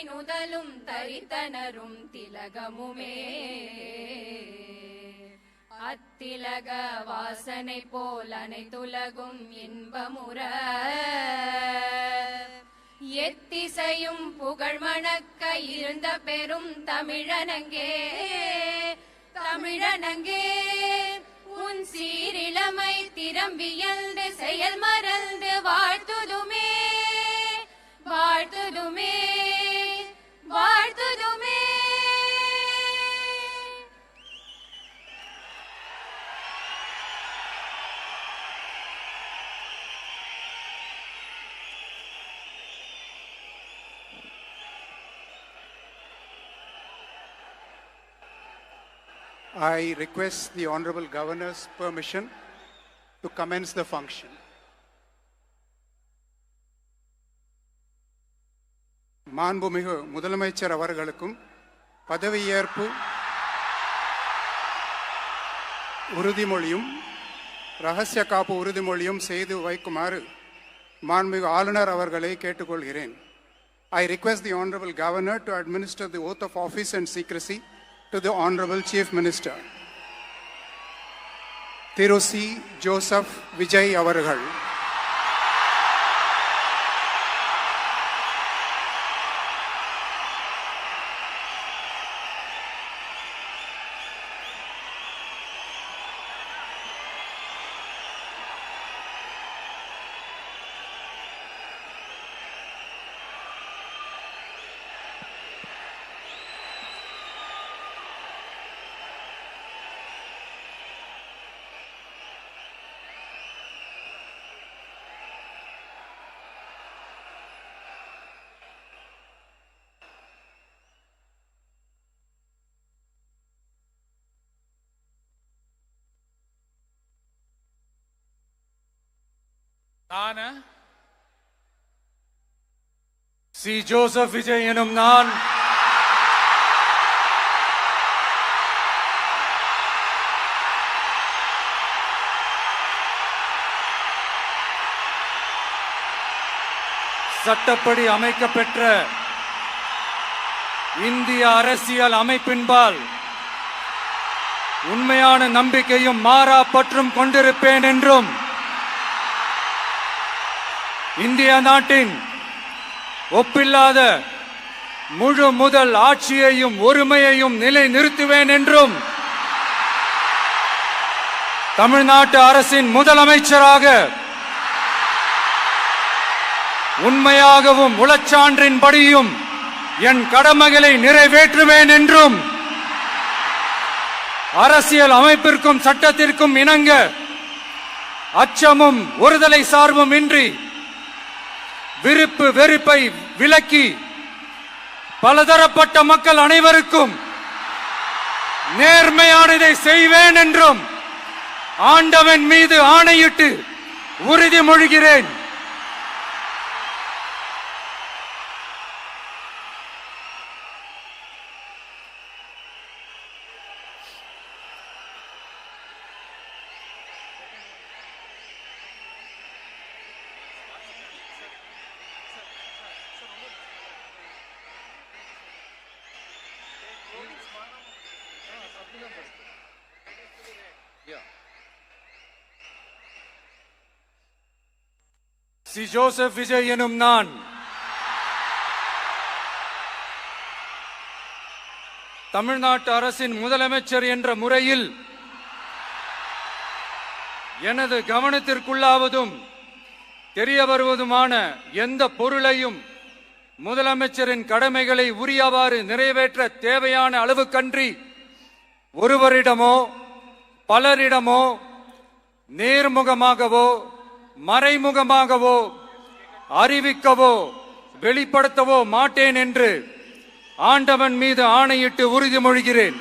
நுதலும் தரித்தனரும் திலகமுமே அத்திலக வாசனை போல் அனைத்துலகும் இன்பமுற எத்திசையும் புகழ் மணக்க இருந்த பெரும் தமிழனங்கே தமிழனங்கே உன் சீரிழமை திறம்பியல்ந்து செயல் மறந்து வாழ்த்துதுமே வாழ்த்துதுமே வாழ்த்துதுமே. I request the Honorable Governor's permission to commence the function. மாண்புமிகு முதலமைச்சர் அவர்களுக்கும் பதவியேற்பு உறுதிமொழியும் ரகசிய காப்பு உறுதிமொழியும் செய்து வைக்குமாறு மாண்புமிகு ஆளுநர் அவர்களை கேட்டுக்கொள்கிறேன். I request the Honorable Governor to administer the oath of office and secrecy to the Honorable Chief Minister. Thiru C. Joseph Vijay அவர்கள். நான் சி. ஜோசப் விஜய் எனும் நான் சட்டப்படி அமைக்கப்பெற்ற இந்திய அரசியல் அமைப்பின்பால் உண்மையான நம்பிக்கையும் மாறா பற்றும் கொண்டிருப்பேன் என்றும் இந்திய நாட்டின் ஒப்பில்லாத முழு முதல் ஆட்சியையும் ஒருமையையும் நிலை நிறுத்துவேன் என்றும் தமிழ்நாட்டு அரசின் முதலமைச்சராக உண்மையாகவும் உளச்சான்றின்படியும் என் கடமைகளை நிறைவேற்றுவேன் என்றும் அரசியல் அமைப்பிற்கும் சட்டத்திற்கும் இணங்க அச்சமும் ஒருதலை சார்பும் இன்றி விருப்பு வெறுப்பை விலக்கி பலதரப்பட்ட மக்கள் அனைவருக்கும் நேர்மையானதை செய்வேன் என்றும் ஆண்டவன் மீது ஆணையிட்டு உறுதிமொழிகிறேன். சி. ஜோசப் விஜய் எனும் நான் தமிழ்நாட்டு அரசின் முதலமைச்சர் என்ற முறையில் எனது கவனத்திற்குள்ளாவதும் தெரிய வருவதுமான எந்த பொருளையும் முதலமைச்சரின் கடமைகளை உரியவாறு நிறைவேற்ற தேவையான அளவுக்கன்றி ஒருவரிடமோ பலரிடமோ நேர்முகமாகவோ மறைமுகமாகவோ அறிவிக்கவோ வெளிப்படுத்தவோ மாட்டேன் என்று ஆண்டவன் மீது ஆணையிட்டு உறுதிமொழிகிறேன்.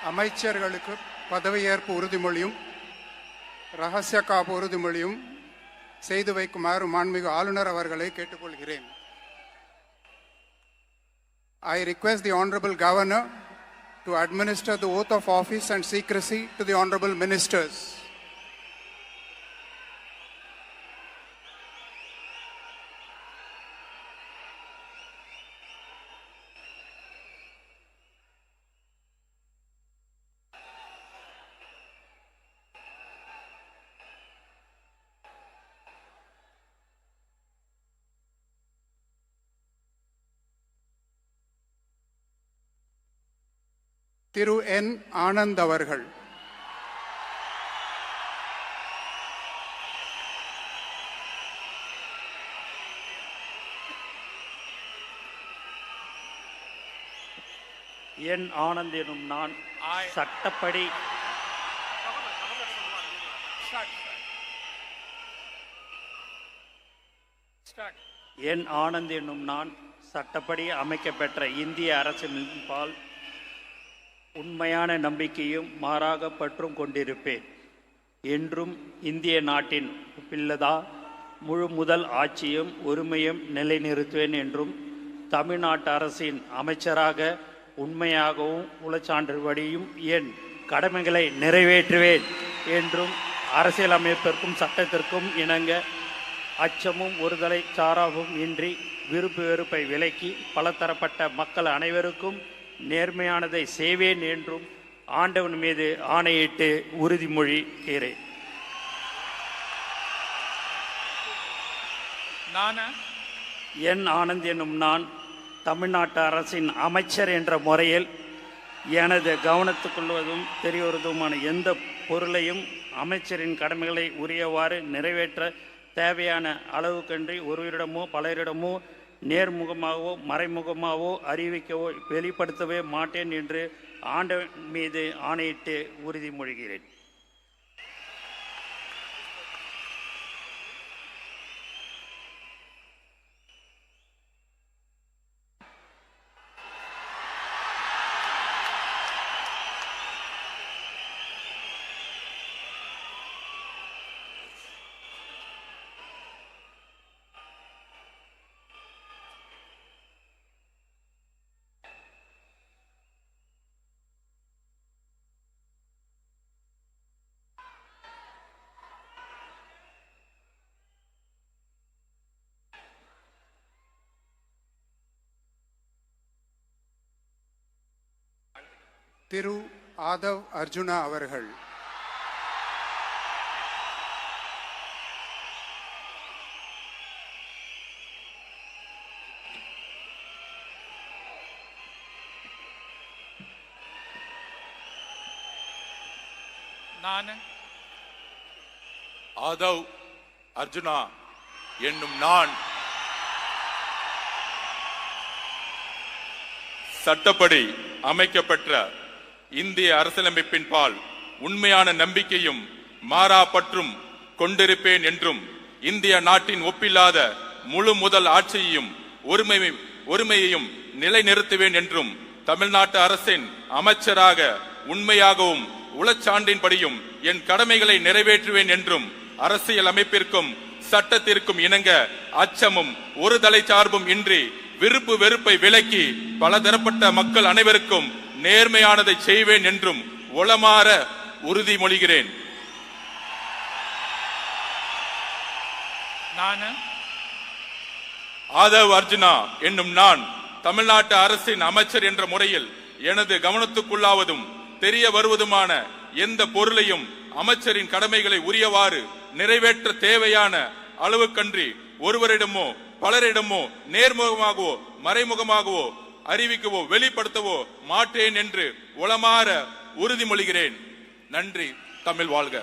அமைச்சர்களுக்கு பதவியேற்பு உறுதிமொழியும் ரகசிய காப்பு உறுதிமொழியும் செய்து வைக்குமாறு மாண்புமிகு ஆளுநர் அவர்களை கேட்டுக்கொள்கிறேன். I request the Honorable Governor to administer the oath of office and secrecy to the Honorable Ministers. திரு என் ஆனந்த் அவர்கள். என் ஆனந்த் எனும் நான் சட்டப்படி என் ஆனந்த் என்னும் நான் சட்டப்படி அமைக்கப்பெற்ற இந்திய அரசின்பால் உண்மையான நம்பிக்கையும் மாறாக பற்றும் கொண்டிருப்பேன். என்றும் இந்திய நாட்டின் பிள்ளதா முழு முதல் ஆட்சியும் உரிமையும் நிலைநிறுத்துவேன் என்றும் தமிழ்நாட்டு அரசின் அமைச்சராக உண்மையாகவும் உளச்சான்றுபடியும் என் கடமைகளை நிறைவேற்றுவேன் என்றும் அரசியலமைப்பிற்கும் சட்டத்திற்கும் இணங்க அச்சமும் ஒருதலை சாராவும் இன்றி விருப்பு வெறுப்பை விலக்கி பலதரப்பட்ட மக்கள் அனைவருக்கும் நேர்மையானதை செய்வேன் என்றும் ஆண்டவன் மீது ஆணையிட்டு உறுதிமொழிகிறேன். என் ஆனந்த் என்னும் நான் தமிழ்நாட்டு அரசின் அமைச்சர் என்ற முறையில் எனது கவனத்துக்கொள்வதும் தெரியவதுமான எந்த பொருளையும் அமைச்சரின் கடமைகளை உரியவாறு நிறைவேற்ற தேவையான அளவுக்கன்றி ஒருவரிடமோ பலரிடமோ நேர்முகமாகவோ மறைமுகமாகவோ அறிவிக்கவோ வெளிப்படுத்தவே மாட்டேன் என்று ஆண்டவன் மீது ஆணையிட்டு உறுதிமொழிகிறேன். திரு ஆதவ் அர்ஜுனா அவர்கள். நான் ஆதவ் அர்ஜுனா என்னும் நான் சட்டப்படி அமைக்கப்பெற்ற இந்திய அரசியலமைப்பின் பால் உண்மையான நம்பிக்கையும் மாறா பற்றும் கொண்டிருப்பேன் என்றும் இந்திய நாட்டின் ஒப்பில்லாத முழு முதல் ஆட்சியையும் ஒருமையையும் நிலைநிறுத்துவேன் என்றும் தமிழ்நாட்டு அரசின் அமைச்சராக உண்மையாகவும் உளச்சான்றின்படியும் என் கடமைகளை நிறைவேற்றுவேன் என்றும் அரசியல் அமைப்பிற்கும் சட்டத்திற்கும் இணங்க அச்சமும் ஒரு தலை சார்பும் இன்றி விருப்பு வெறுப்பை விலக்கி பலதரப்பட்ட மக்கள் அனைவருக்கும் நேர்மையானதை செய்வேன் என்றும் உளமாற உறுதிமொழிகிறேன். ஆதவ் அர்ஜுனா என்னும் நான் தமிழ்நாட்டு அரசின் அமைச்சர் என்ற முறையில் எனது கவனத்துக்குள்ளாவதும் தெரிய வருவதுமான எந்த பொருளையும் அமைச்சரின் கடமைகளை உரியவாறு நிறைவேற்ற தேவையான அளவுக்கன்றி ஒருவரிடமோ பலரிடமோ நேர்முகமாகவோ மறைமுகமாகவோ அறிவிக்கவோ வெளிப்படுத்தவோ மாட்டேன் என்று உளமாற உறுதிமொழிகிறேன். நன்றி. தமிழ் வாழ்க.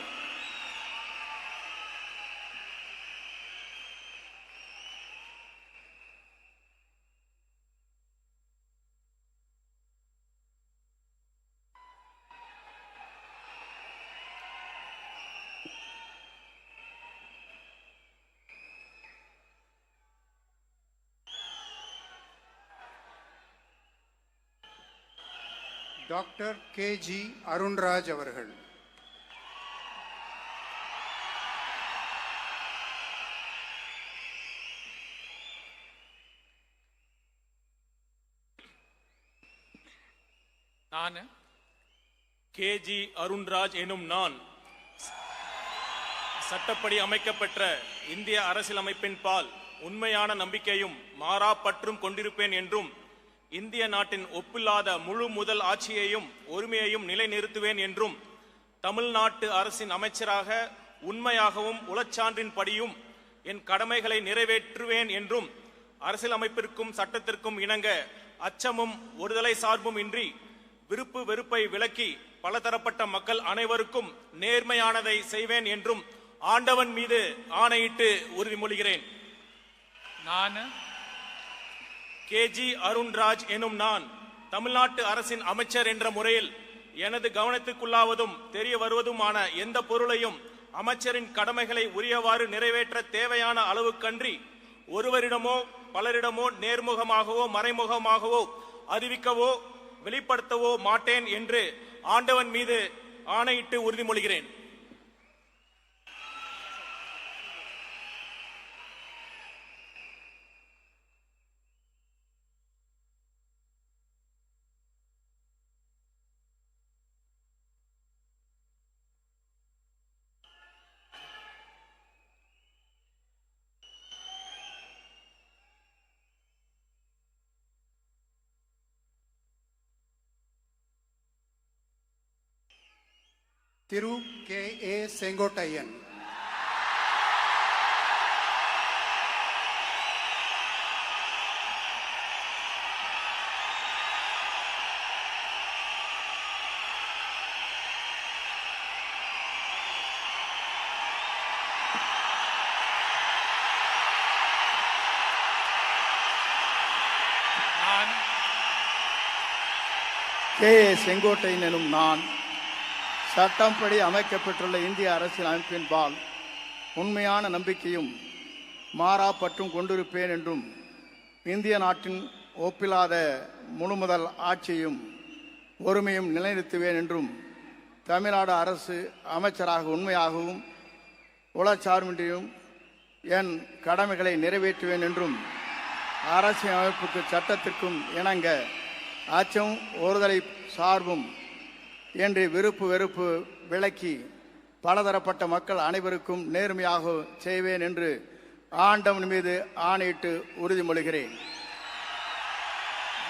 டாக்டர் கே.ஜி. அருண்ராஜ் அவர்கள். நான் கே.ஜி. அருண்ராஜ் எனும் நான் சட்டப்படி அமைக்கப்பெற்ற இந்திய அரசியலமைப்பின் பால் உண்மையான நம்பிக்கையும் மாறா பற்றும் கொண்டிருப்பேன் என்றும் இந்திய நாட்டின் ஒப்பில்லாத முழு முதல் ஆட்சியையும் ஒருமையையும் நிலைநிறுத்துவேன் என்றும் தமிழ்நாட்டு அரசின் அமைச்சராக உண்மையாகவும் உளச்சான்றின்படியும் என் கடமைகளை நிறைவேற்றுவேன் என்றும் அரசியலமைப்பிற்கும் சட்டத்திற்கும் இணங்க அச்சமும் ஒருதலை சார்பும் இன்றி விருப்பு வெறுப்பை விலக்கி பலதரப்பட்ட மக்கள் அனைவருக்கும் நேர்மையானதை செய்வேன் என்றும் ஆண்டவன் மீது ஆணையிட்டு உறுதிமொழிகிறேன். நான் கே.ஜி. அருண்ராஜ் எனும் நான் தமிழ்நாட்டு அரசின் அமைச்சர் என்ற முறையில் எனது கவனத்துக்குள்ளாவதும் தெரிய வருவதுமான எந்த பொருளையும் அமைச்சரின் கடமைகளை உரியவாறு நிறைவேற்ற தேவையான அளவுக்கன்றி ஒருவரிடமோ பலரிடமோ நேர்முகமாகவோ மறைமுகமாகவோ அறிவிக்கவோ வெளிப்படுத்தவோ மாட்டேன் என்று ஆண்டவன் மீது ஆணையிட்டு உறுதிமொழிகிறேன். திரு கே.ஏ. செங்கோட்டையன். கே.ஏ. செங்கோட்டையன் எனும் நான் சட்டப்படி அமைக்கப்பட்டுள்ள இந்திய அரசியல் அமைப்பின்பால் உண்மையான நம்பிக்கையும் மாறா பற்றும் கொண்டிருப்பேன் என்றும் இந்திய நாட்டின் ஒப்பில்லாத முழுமுதல் ஆட்சியையும் ஒருமையும் நிலைநிறுத்துவேன் என்றும் தமிழ்நாடு அரசு அமைச்சராக உண்மையாகவும் உளச்சார்பின்றியும் என் கடமைகளை நிறைவேற்றுவேன் என்றும் அரசியல் அமைப்புக்கு சட்டத்திற்கும் இணங்க அச்சம் ஒருதலை சார்பும் என்று விருப்பு வெறுப்பு விலக்கி பலதரப்பட்ட மக்கள் அனைவருக்கும் நேர்மையாக செய்வேன் என்று ஆண்டவன் மீது ஆணையிட்டு உறுதிமொழிகிறேன்.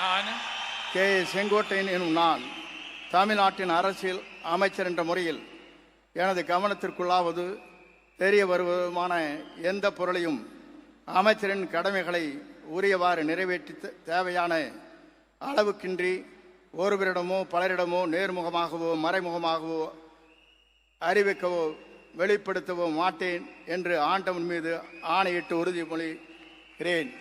நான் கே.ஏ. செங்கோட்டையன் எனும் நான் தமிழ்நாட்டின் அரசியல் அமைச்சர் என்ற முறையில் எனது கவனத்திற்குள்ளாவது தெரிய வருவதுமான எந்த பொருளையும் அமைச்சரின் கடமைகளை உரியவாறு நிறைவேற்றி தேவையான அளவுக்கின்றி ஒருவரிடமோ பலரிடமோ நேர்முகமாகவோ மறைமுகமாகவோ அறிவிக்கவோ வெளிப்படுத்தவோ மாட்டேன் என்று ஆண்டவன் மீது ஆணையிட்டு உறுதிமொழிகிறேன்.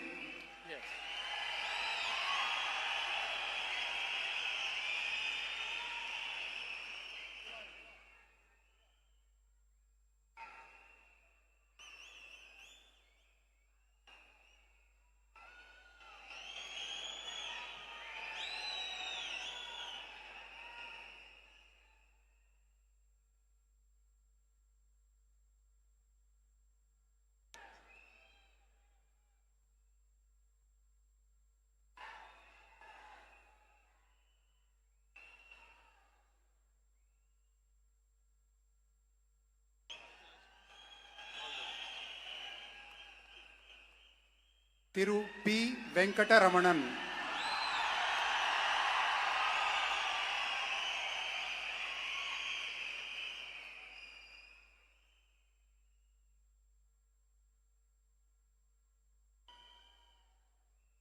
திரு பி. வெங்கடரமணன்.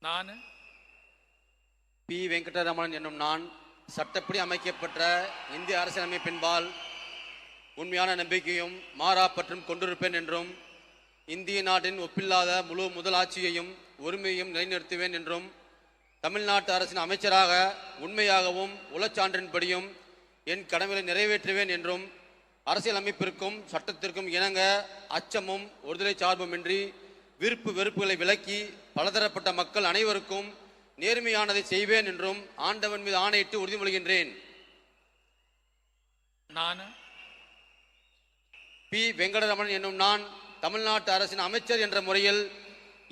நான் பி. வெங்கடரமணன் என்னும் நான் சட்டப்படி அமைக்கப்பட்ட இந்திய அரசியலமைப்பின்பால் உண்மையான நம்பிக்கையும் மாறா பற்றும் கொண்டிருப்பேன் என்றும் இந்திய நாட்டின் ஒப்பில்லாத முழு முதலாட்சியையும் ஒருமையையும் நிலைநிறுத்துவேன் என்றும் தமிழ்நாட்டு அரசின் அமைச்சராக உண்மையாகவும் உளச்சான்றின்படியும் என் கடமைகளை நிறைவேற்றுவேன் என்றும் அரசியல் அமைப்பிற்கும் சட்டத்திற்கும் இணங்க அச்சமும் ஒருதலை சார்புமின்றி விருப்பு வெறுப்புகளை விலக்கி பலதரப்பட்ட மக்கள் அனைவருக்கும் நேர்மையானதை செய்வேன் என்றும் ஆண்டவன் மீது ஆணையிட்டு உறுதிமொழிகின்றேன். நான் பி வெங்கடரமணன் என்னும் நான் தமிழ்நாட்டு அரசின் அமைச்சர் என்ற முறையில்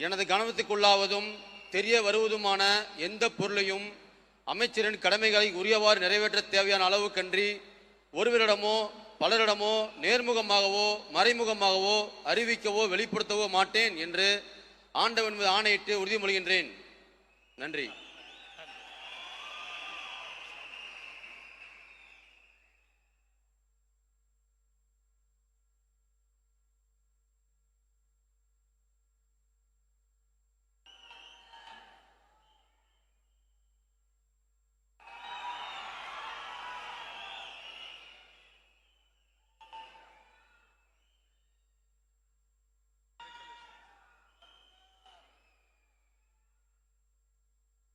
எனது கவனத்துக்குள்ளாவதும் தெரிய வருவதுமான எந்த பொருளையும் அமைச்சரின் கடமைகளை உரியவாறு நிறைவேற்ற தேவையான அளவுக்கன்றி ஒருவரிடமோ பலரிடமோ நேர்முகமாகவோ மறைமுகமாகவோ அறிவிக்கவோ வெளிப்படுத்தவோ மாட்டேன் என்று ஆண்டவன் மீது ஆணையிட்டு உறுதிமொழிகின்றேன். நன்றி.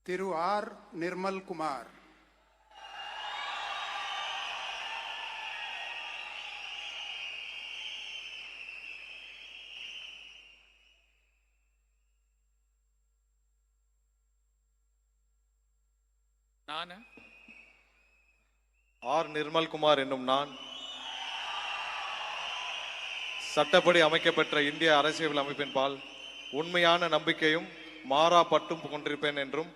திரு ஆர் நிர்மல் குமார். நான் ஆர் நிர்மல்குமார் என்னும் நான் சட்டப்படி அமைக்கப்பெற்ற இந்திய அரசியல் அமைப்பின்பால் உண்மையான நம்பிக்கையும் மாறா பற்றும் கொண்டிருப்பேன் என்றும்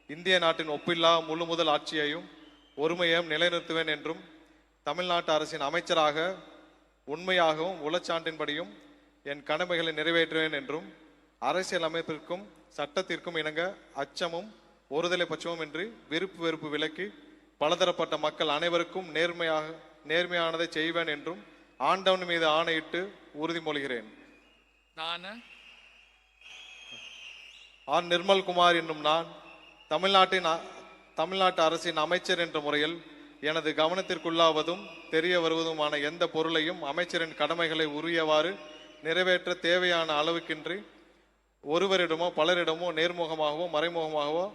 இந்திய நாட்டின் ஒப்பில்லா முழு முதல் ஆட்சியையும் ஒருமையையும் நிலைநிறுத்துவேன் என்றும் தமிழ்நாட்டு அரசின் அமைச்சராக உண்மையாகவும் உளச்சான்றின்படியும் என் கடமைகளை நிறைவேற்றுவேன் என்றும் அரசியல் அமைப்பிற்கும் சட்டத்திற்கும் இணங்க அச்சமும் ஒருதலை பட்சமும் இன்றி விருப்பு வெறுப்பு விலக்கி பலதரப்பட்ட மக்கள் அனைவருக்கும் நேர்மையானதை செய்வேன் என்றும் ஆண்டவன் மீது ஆணையிட்டு உறுதிமொழிகிறேன். நான் ஆர் நிர்மல்குமார் என்னும் நான் தமிழ்நாட்டு அரசின் அமைச்சர் என்ற முறையில் எனது கவனத்திற்குள்ளாவதும் தெரிய வருவதுமான எந்த பொருளையும் அமைச்சரின் கடமைகளை உரியவாறு நிறைவேற்ற தேவையான அளவுக்கின்றி ஒருவரிடமோ பலரிடமோ நேர்முகமாகவோ மறைமுகமாகவோ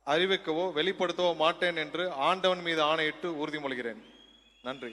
அறிவிக்கவோ வெளிப்படுத்தவோ மாட்டேன் என்று ஆண்டவன் மீது ஆணையிட்டு உறுதிமொழிகிறேன். நன்றி.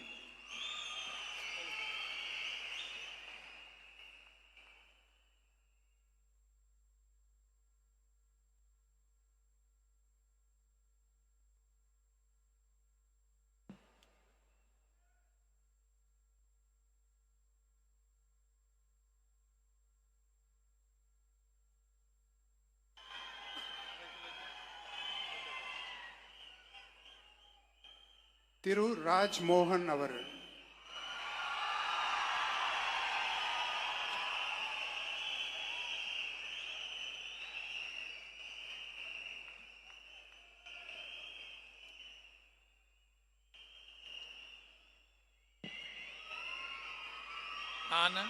திரு ராஜ் மோகன் அவர்கள். நான்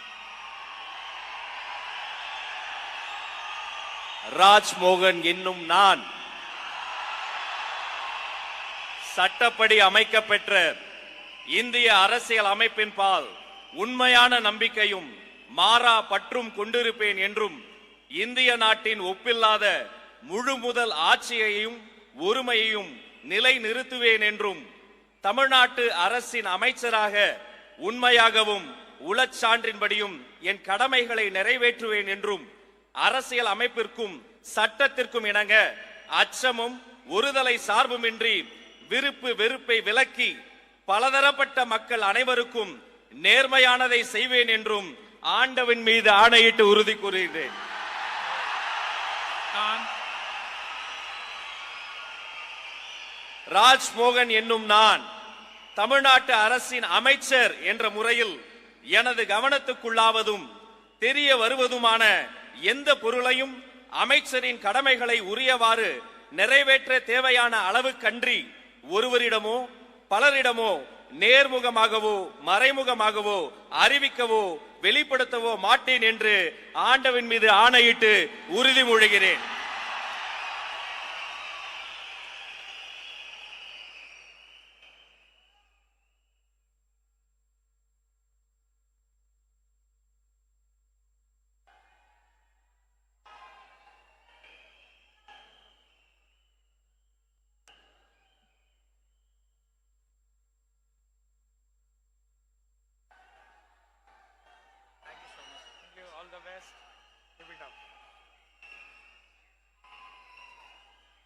ராஜ்மோகன் என்னும் நான் சட்டப்படி அமைக்கப்பெற்ற இந்திய அரசியல் அமைப்பின் பால் உண்மையான நம்பிக்கையும் மாறா பற்றும் கொண்டிருப்பேன் என்றும் இந்திய நாட்டின் ஒப்பில்லாத முழு முதல் ஆட்சியையும் ஒருமையையும் நிலை நிறுத்துவேன் என்றும் தமிழ்நாட்டு அரசின் அமைச்சராக உண்மையாகவும் உளச்சான்றின்படியும் என் கடமைகளை நிறைவேற்றுவேன் என்றும் அரசியல் அமைப்பிற்கும் சட்டத்திற்கும் இணங்க அச்சமும் ஒருதலை சார்புமின்றி விருப்பு வெறுப்பை விலக்கி பலதரப்பட்ட மக்கள் அனைவருக்கும் நேர்மையானதை செய்வேன் என்றும் ஆண்டவன் மீது ஆணையிட்டு உறுதி கூறுகிறேன். ராஜ்மோகன் என்னும் நான் தமிழ்நாட்டு அரசின் அமைச்சர் என்ற முறையில் எனது கவனத்துக்குள்ளாவதும் தெரிய வருவதுமான எந்த பொருளையும் அமைச்சரின் கடமைகளை உரியவாறு நிறைவேற்ற தேவையான அளவுக்கன்றி ஒருவரிடமோ பலரிடமோ நேர்முகமாகவோ மறைமுகமாகவோ அறிவிக்கவோ வெளிப்படுத்தவோ மாட்டேன் என்று ஆண்டவன் மீது ஆணையிட்டு உறுதிமொழிகிறேன்.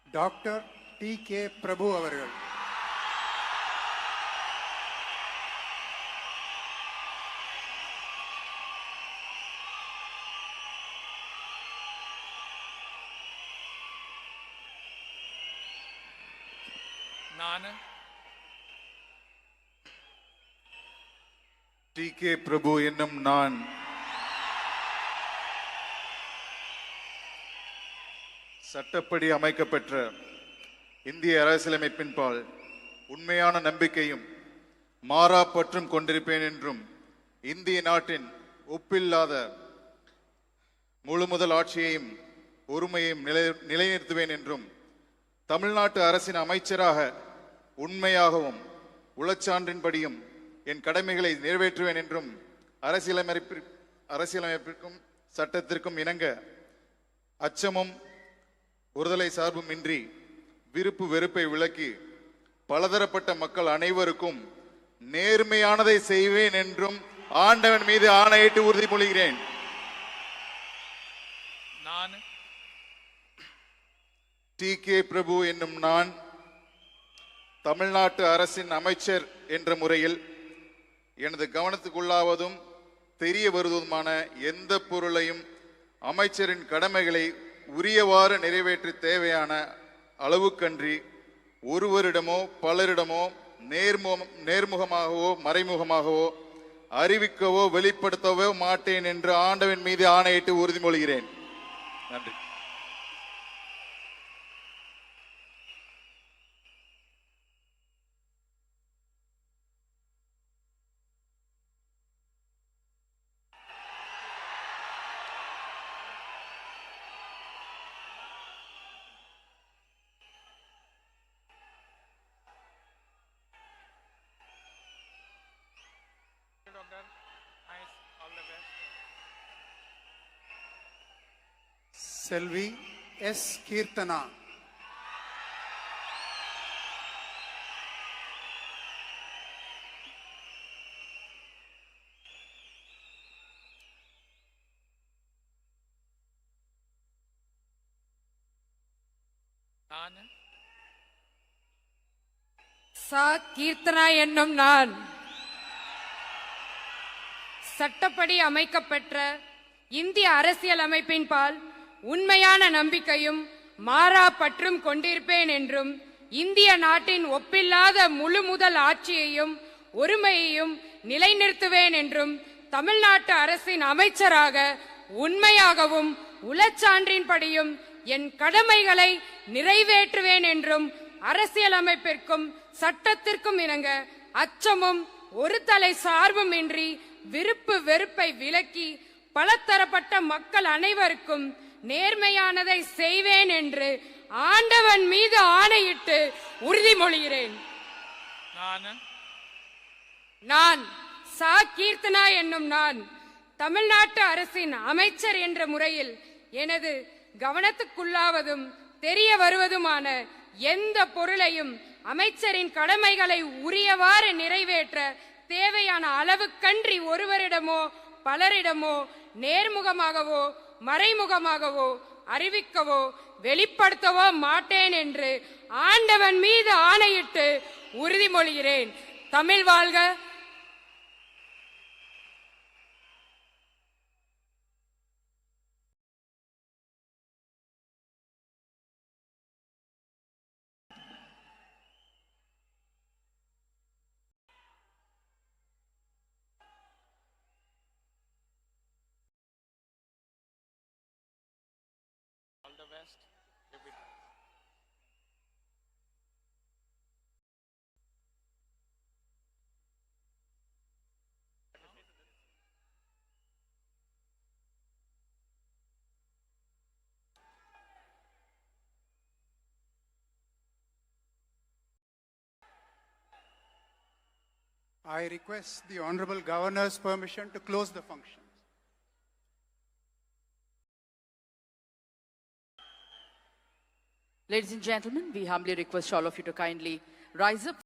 டாக்டர் டி கே பிரபு அவர்கள். நான் டி.கே. பிரபு என்னும் நான் சட்டப்படி அமைக்கப்பெற்ற இந்திய அரசியலமைப்பின்பால் உண்மையான நம்பிக்கையும் மாறா பற்றும் கொண்டிருப்பேன் என்றும் இந்திய நாட்டின் ஒப்பில்லாத முழுமுதல் ஆட்சியையும் ஒருமையையும் நிலைநிறுத்துவேன் என்றும் தமிழ்நாட்டு அரசின் அமைச்சராக உண்மையாகவும் உளச்சான்றின்படியும் என் கடமைகளை நிறைவேற்றுவேன் என்றும் அரசியலமைப்பிற்கும் சட்டத்திற்கும் இணங்க அச்சமும் ஒருதலை சார்பும் இன்றி விருப்பு வெறுப்பை விலக்கி பலதரப்பட்ட மக்கள் அனைவருக்கும் நேர்மையானதை செய்வேன் என்றும் ஆண்டவன் மீது ஆணையிட்டு உறுதிமொழிகிறேன். நான் டி.கே. பிரபு என்னும் நான் தமிழ்நாட்டு அரசின் அமைச்சர் என்ற முறையில் எனது கவனத்துக்குள்ளாவதும் தெரிய வருவதுமான எந்த பொருளையும் அமைச்சரின் கடமைகளை உரியவாறு நிறைவேற்ற தேவையான அளவுக்கன்றி ஒருவரிடமோ பலரிடமோ நேர்முகமாகவோ மறைமுகமாகவோ அறிவிக்கவோ வெளிப்படுத்தவோ மாட்டேன் என்று ஆண்டவன் மீது ஆணையிட்டு உறுதிமொழிகிறேன். நன்றி. செல்வி எஸ். கீர்த்தனா. நான் சா. கீர்த்தனா என்னும் நான் சட்டப்படி அமைக்கப்பெற்ற இந்திய அரசியலமைப்பின் பால் உண்மையான நம்பிக்கையும் மாறா பற்றும் கொண்டிருப்பேன் என்றும் இந்திய நாட்டின் ஒப்பில்லாத முழுமுதல் ஆட்சியையும் ஒருமையையும் நிலைநிறுத்துவேன் என்றும் தமிழ்நாட்டு அரசின் அமைச்சராக உண்மையாகவும் உளச்சான்றின்படியும் என் கடமைகளை நிறைவேற்றுவேன் என்றும் அரசியலமைப்பிற்கும் சட்டத்திற்கும் இணங்க அச்சமும் ஒரு தலை சார்பும் இன்றி விருப்பு வெறுப்பை விலக்கி பலதரப்பட்ட மக்கள் அனைவருக்கும் நேர்மையானதை செய்வேன் என்று ஆண்டவன் மீது ஆணையிட்டு உறுதிமொழிகிறேன். நான் சா. கீர்த்தனா என்னும் நான் தமிழ்நாட்டு அரசின் அமைச்சர் என்ற முறையில் எனது கவனத்துக்குள்ளாவதும் தெரிய வருவதுமான எந்த பொருளையும் அமைச்சரின் கடமைகளை உரியவாறு நிறைவேற்ற தேவையான அளவுக்கன்றி ஒருவரிடமோ பலரிடமோ நேர்முகமாகவோ மறைமுகமாகவோ அறிவிக்கவோ வெளிப்படுத்தவோ மாட்டேன் என்று ஆண்டவன் மீது ஆணையிட்டு உறுதிமொழிகிறேன். தமிழ் வாழ்க. I request the Honorable Governor's permission to close the function. Ladies and gentlemen, we humbly request all of you to kindly rise up.